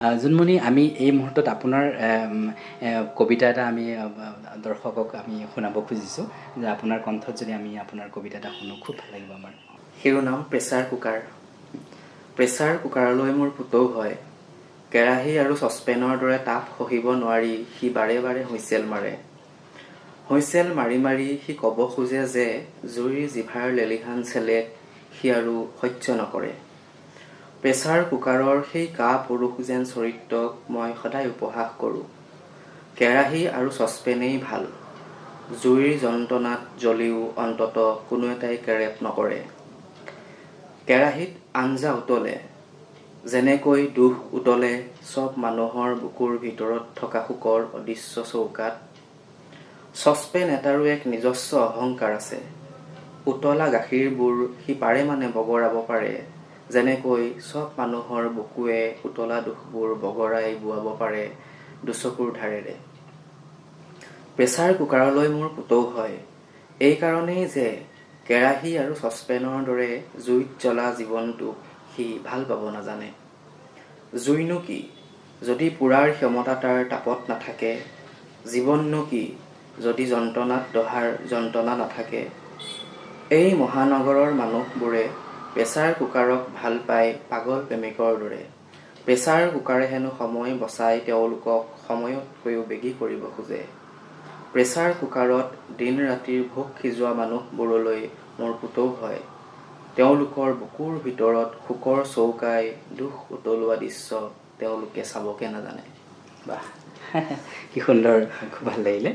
জোনমণি আমি এই মুহূৰ্তত আপোনাৰ কবিতা এটা আমি দৰ্শকক আমি শুনাব খুজিছোঁ যে আপোনাৰ কণ্ঠত যদি আমি আপোনাৰ কবিতা এটা শুনো খুব ভাল লাগিব আমাৰ। শিৰোনাম প্ৰেছাৰ কুকাৰ। প্ৰেছাৰ কুকাৰলৈ মোৰ পুতৌ হয়, কেৰাহী আৰু চচপেনৰ দৰে তাপ সহিব নোৱাৰি সি বাৰে বাৰে হুইছেল মাৰে। হুইছেল মাৰি মাৰি সি ক'ব খোজে যে জুইৰ জিভাৰ লেলিহান চেলেক সি আৰু সহ্য নকৰে। প্ৰেছাৰ কুকাৰৰ সেই পুৰুষ যেন চৰিত্ৰক মই সদায় উপহাস কৰোঁ। কেৰাহী আৰু চচপেনেই ভাল, জুইৰ যন্ত্ৰণাত জ্বলিও অন্তত কোনো এটাই কেৰেপ নকৰে। কেৰাহীত আঞ্জা উতলে, যেনেকৈ দুখ উতলে চব মানুহৰ বুকুৰ ভিতৰত থকা শোকৰ অদৃশ্য চৌকাত। চচপেন এটাৰো এক নিজস্ব অহংকাৰ আছে। উতলা গাখীৰবোৰ সি পাৰে মানে বগৰাব পাৰে, যেনেকৈ চব মানুহৰ বুকুৱে উতলা দুখবোৰ বগৰাই বোৱাব পাৰে দুচকুৰ ধাৰেৰে। প্ৰেছাৰ কুকাৰলৈ মোৰ পুতৌ হয়, এই কাৰণেই যে কেৰাহী আৰু চচপেনৰ দৰে জুইত জ্বলা জীৱনটোক সি ভাল পাব নাজানে। জুইনো কি যদি পুৰাৰ ক্ষমতা তাৰ তাপত নাথাকে, জীৱননো কি যদি যন্ত্ৰণাত দহাৰ যন্ত্ৰণা নাথাকে। এই মহানগৰৰ মানুহবোৰে প্ৰেছাৰ কুকাৰক ভাল পায় পাগল প্ৰেমিকৰ দৰে। প্ৰেছাৰ কুকাৰে হেনো সময় বচাই তেওঁলোকক সময়তকৈও বেগী কৰিব খোজে। প্ৰেছাৰ কুকাৰত দিন ৰাতিৰ ভোক সিজোৱা মানুহবোৰলৈ মোৰ পুতৌ হয়, তেওঁলোকৰ বুকুৰ ভিতৰত শোকৰ চৌকাই দুখ উতলোৱা দৃশ্য তেওঁলোকে চাবকে নাজানে। বাহ কি সুন্দৰ, খুব ভাল লাগিলে।